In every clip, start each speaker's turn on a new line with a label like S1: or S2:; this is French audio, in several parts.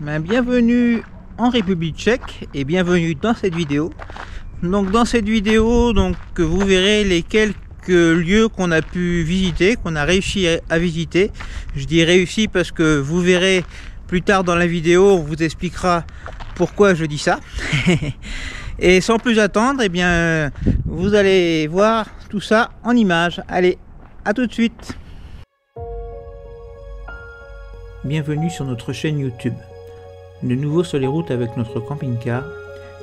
S1: Bienvenue en République tchèque et bienvenue dans cette vidéo. Donc dans cette vidéo, vous verrez les quelques lieux qu'on a pu visiter, qu'on a réussi à visiter. Je dis réussi parce que vous verrez plus tard dans la vidéo, on vous expliquera pourquoi je dis ça. Et sans plus attendre, vous allez voir tout ça en images. Allez, à tout de suite. Bienvenue sur notre chaîne YouTube. De nouveau sur les routes avec notre camping-car,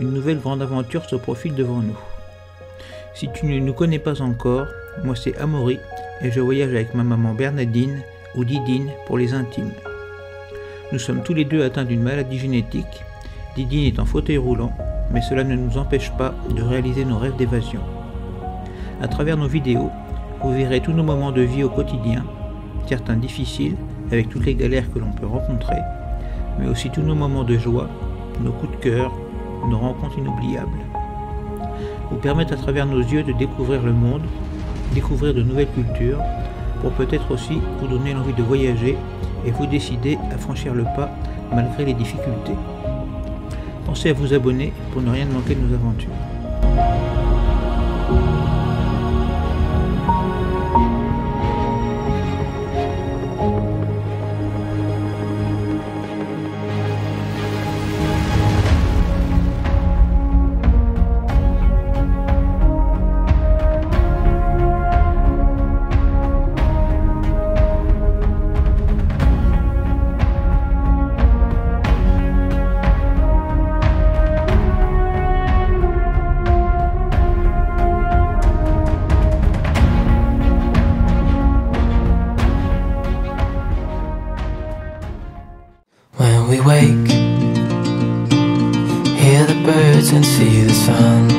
S1: une nouvelle grande aventure se profile devant nous. Si tu ne nous connais pas encore, moi c'est Amaury et je voyage avec ma maman Bernadine ou Didine pour les intimes. Nous sommes tous les deux atteints d'une maladie génétique. Didine est en fauteuil roulant, mais cela ne nous empêche pas de réaliser nos rêves d'évasion. À travers nos vidéos, vous verrez tous nos moments de vie au quotidien, certains difficiles avec toutes les galères que l'on peut rencontrer, mais aussi tous nos moments de joie, nos coups de cœur, nos rencontres inoubliables. Vous permettre à travers nos yeux de découvrir le monde, découvrir de nouvelles cultures, pour peut-être aussi vous donner l'envie de voyager et vous décider à franchir le pas malgré les difficultés. Pensez à vous abonner pour ne rien manquer de nos aventures.
S2: We wake, hear the birds and see the sun.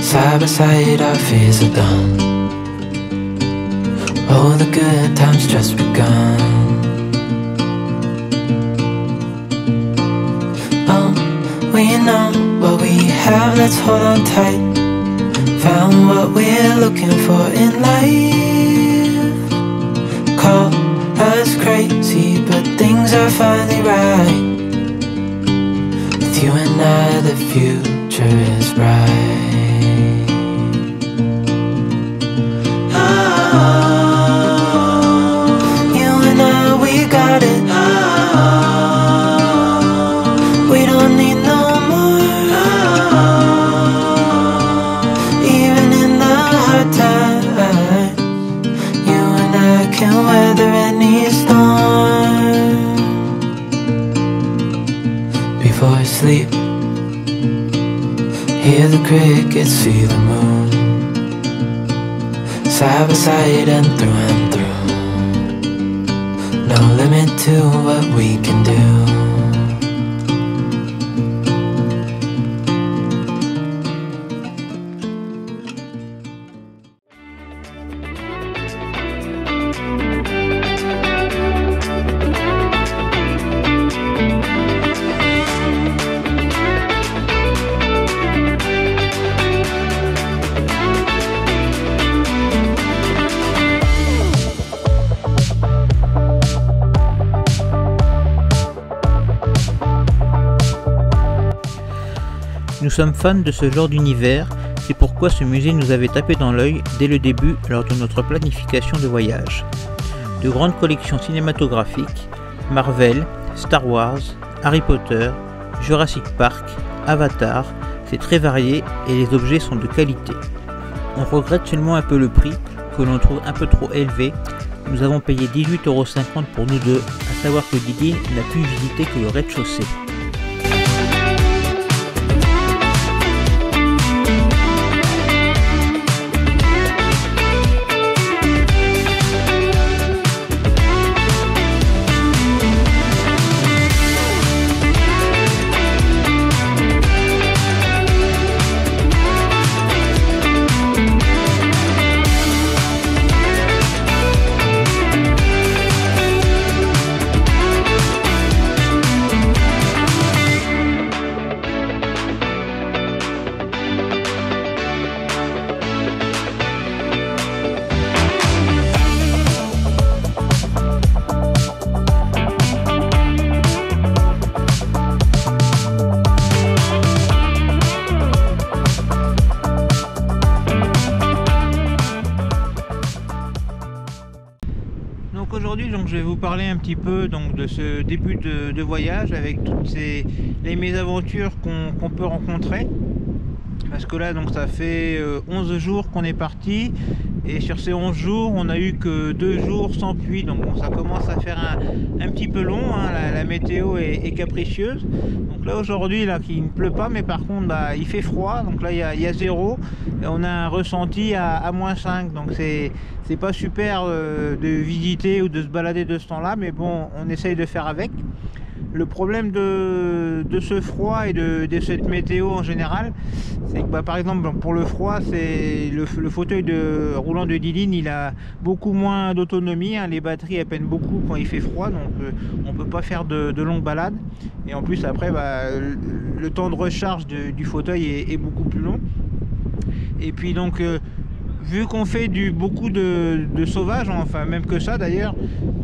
S2: Side by side our fears are done. Oh, the good times just begun. Oh, we know what we have, let's hold on tight. Found what we're looking for in life. Call us crazy, but things are finally right. With you and I, the future is bright. Oh, you and I, we got it. Oh, we don't need no more. Oh, even in the hard times, you and I can weather any storm. Before I sleep, hear the crickets, see the moon. Side by side and through. No limit to what we can do.
S1: Nous sommes fans de ce genre d'univers, c'est pourquoi ce musée nous avait tapé dans l'œil dès le début lors de notre planification de voyage. De grandes collections cinématographiques, Marvel, Star Wars, Harry Potter, Jurassic Park, Avatar, c'est très varié et les objets sont de qualité. On regrette seulement un peu le prix, que l'on trouve un peu trop élevé. Nous avons payé 18,50 € pour nous deux, à savoir que Didi n'a pu visiter que le rez-de-chaussée. donc je vais vous parler un petit peu donc, de ce début de voyage avec toutes les mésaventures qu'on peut rencontrer. Parce que là, donc, ça fait 11 jours qu'on est parti, et sur ces 11 jours, on a eu que 2 jours sans pluie, donc bon, ça commence à faire un petit peu long, hein, la météo est capricieuse. Donc là, aujourd'hui, là, il ne pleut pas, mais par contre, bah, il fait froid, donc là, il y a 0, et on a un ressenti à -5, donc c'est pas super de visiter ou de se balader de ce temps-là, mais bon, on essaye de faire avec. Le problème de ce froid et de cette météo en général, c'est que bah, par exemple pour le froid, c'est le fauteuil roulant de Dylan, il a beaucoup moins d'autonomie, hein, les batteries elles peinent beaucoup quand il fait froid, donc on peut pas faire de longues balades, et en plus après bah, le temps de recharge du fauteuil est beaucoup plus long. Et puis donc vu qu'on fait beaucoup de sauvage, enfin même que ça d'ailleurs,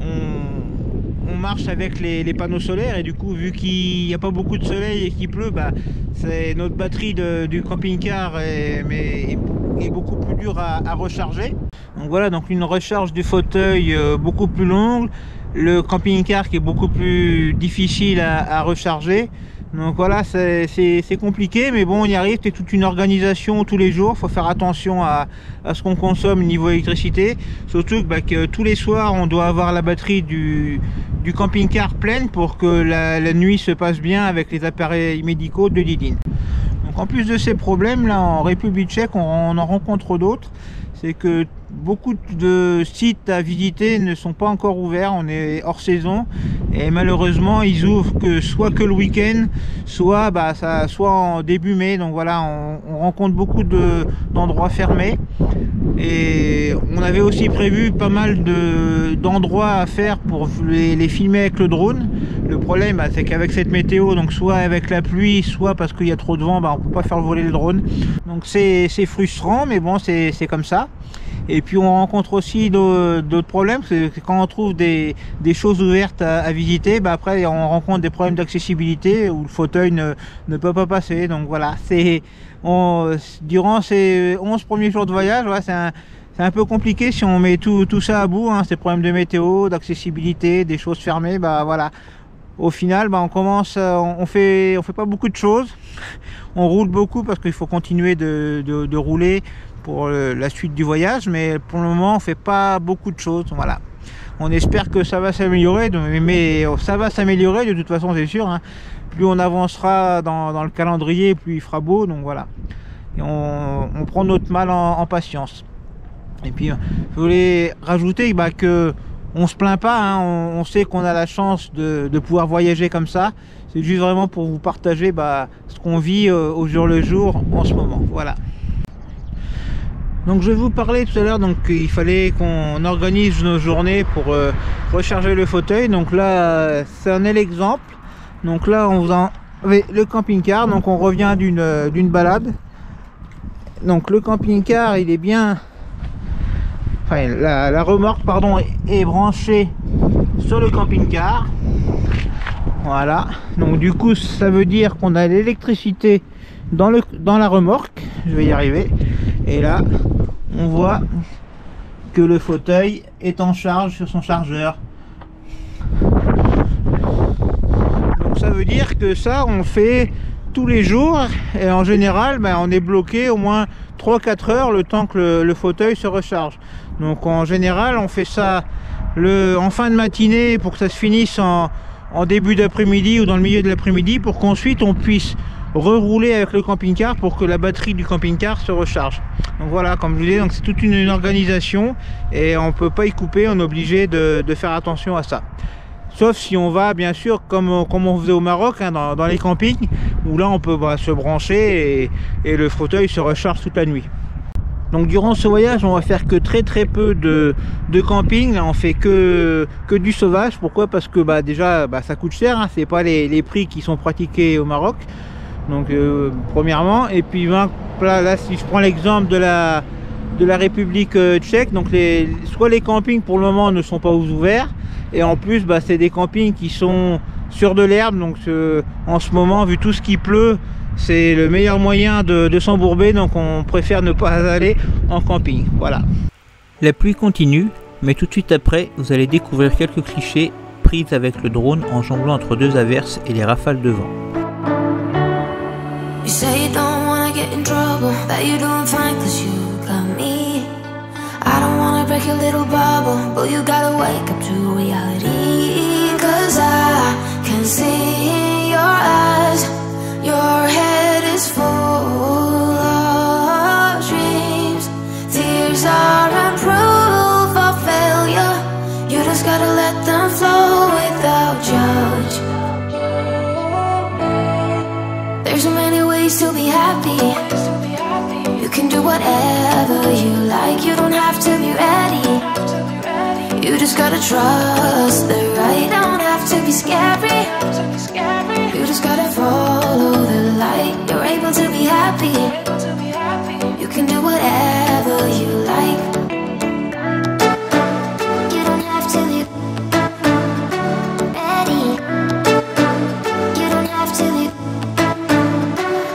S1: on marche avec les panneaux solaires, et du coup vu qu'il n'y a pas beaucoup de soleil et qu'il pleut, bah, notre batterie du camping-car est beaucoup plus dure à recharger. Donc voilà, donc une recharge du fauteuil beaucoup plus longue, le camping-car qui est beaucoup plus difficile à recharger. Donc voilà, c'est compliqué, mais bon, on y arrive. C'est toute une organisation tous les jours. Il faut faire attention à ce qu'on consomme niveau électricité. Surtout que tous les soirs, on doit avoir la batterie du camping-car pleine pour que la nuit se passe bien avec les appareils médicaux de Dylan. Donc en plus de ces problèmes, là, en République tchèque, on en rencontre d'autres. C'est que beaucoup de sites à visiter ne sont pas encore ouverts, on est hors saison, et malheureusement ils ouvrent soit que le week-end, soit en début mai. Donc voilà, on rencontre beaucoup d'endroits fermés, et on avait aussi prévu pas mal d'endroits à faire pour les filmer avec le drone. Le problème bah, c'est qu'avec cette météo, donc soit avec la pluie, soit parce qu'il y a trop de vent, bah, on ne peut pas faire voler le drone. Donc c'est frustrant, mais bon, c'est comme ça. Et puis on rencontre aussi d'autres problèmes, c'est quand on trouve des choses ouvertes à visiter, bah après on rencontre des problèmes d'accessibilité où le fauteuil ne peut pas passer. Donc voilà, durant ces 11 premiers jours de voyage, ouais, c'est un peu compliqué si on met tout ça à bout, hein, ces problèmes de météo, d'accessibilité, des choses fermées, bah voilà. Au final, bah, on fait pas beaucoup de choses, on roule beaucoup parce qu'il faut continuer de rouler pour la suite du voyage, mais pour le moment on fait pas beaucoup de choses. Voilà, on espère que ça va s'améliorer, mais ça va s'améliorer de toute façon, c'est sûr, hein. Plus on avancera dans le calendrier, plus il fera beau, donc voilà, et on prend notre mal en patience. Et puis je voulais rajouter bah, que on se plaint pas, hein, on sait qu'on a la chance de pouvoir voyager comme ça. C'est juste vraiment pour vous partager bah, ce qu'on vit au jour le jour en ce moment. Voilà. Donc je vais vous parler tout à l'heure, donc il fallait qu'on organise nos journées pour recharger le fauteuil. Donc là c'est un l'exemple. Donc là on vous avait le camping-car, donc on revient d'une balade. Donc le camping-car il est bien, enfin la remorque pardon est branchée sur le camping-car. Voilà, donc du coup ça veut dire qu'on a l'électricité dans la remorque. Je vais y arriver. Et là on voit que le fauteuil est en charge sur son chargeur. Donc ça veut dire que ça on fait tous les jours, et en général ben, on est bloqué au moins 3-4 heures le temps que le fauteuil se recharge. Donc en général on fait ça en fin de matinée pour que ça se finisse en début d'après-midi ou dans le milieu de l'après-midi, pour qu'ensuite on puisse rerouler avec le camping-car pour que la batterie du camping-car se recharge. Donc voilà, comme je vous disais, donc c'est toute une organisation, et on peut pas y couper, on est obligé de faire attention à ça. Sauf si on va bien sûr comme on faisait au Maroc, hein, dans les campings, où là on peut se brancher et le fauteuil se recharge toute la nuit. Donc durant ce voyage on va faire que très peu de camping. Là on fait que du sauvage. Pourquoi? Parce que bah, déjà ça coûte cher, hein, c'est pas les prix qui sont pratiqués au Maroc. Donc premièrement, et puis là si je prends l'exemple de la République tchèque, donc soit les campings pour le moment ne sont pas ouverts, et en plus bah, c'est des campings qui sont sur de l'herbe. Donc en ce moment, vu tout ce qui pleut, c'est le meilleur moyen de s'embourber, donc on préfère ne pas aller en camping. Voilà. La pluie continue, Mais tout de suite après, vous allez découvrir quelques clichés pris avec le drone en jonglant entre 2 averses et les rafales de vent.
S2: You say you don't wanna get in trouble, that you're doing fine cause you got me. I don't wanna break your little bubble, but you gotta wake up to reality. Cause I can see in your eyes, your head is full of dreams. Tears aren't proof of failure, you just gotta let them flow without judge. There's so many ways to be happy. You can do whatever you like. You don't have to be ready. You just gotta trust the right. Don't have to be scary. You just gotta follow the light. You're able to be happy. You can do whatever you like. You don't have to be ready. You don't have to be.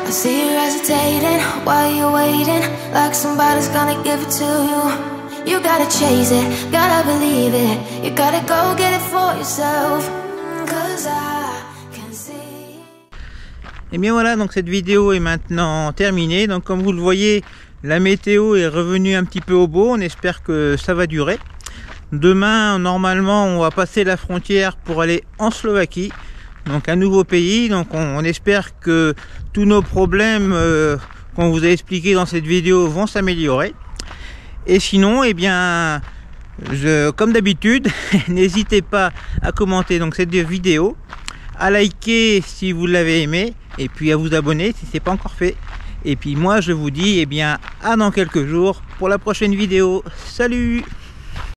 S2: I see you hesitating while you're waiting, like somebody's gonna give it to you. You gotta chase it, gotta believe it. You gotta go get it for yourself. Cause I can see.
S1: Et bien voilà, donc cette vidéo est maintenant terminée. Donc comme vous le voyez, la météo est revenue un petit peu au beau. On espère que ça va durer. Demain, normalement, on va passer la frontière pour aller en Slovaquie. Donc un nouveau pays, donc on espère que tous nos problèmes qu'on vous a expliqués dans cette vidéo vont s'améliorer. Et sinon, eh bien, comme d'habitude, n'hésitez pas à commenter donc cette vidéo, à liker si vous l'avez aimé, et puis à vous abonner si ce n'est pas encore fait. Et puis moi je vous dis eh bien à dans quelques jours pour la prochaine vidéo. Salut!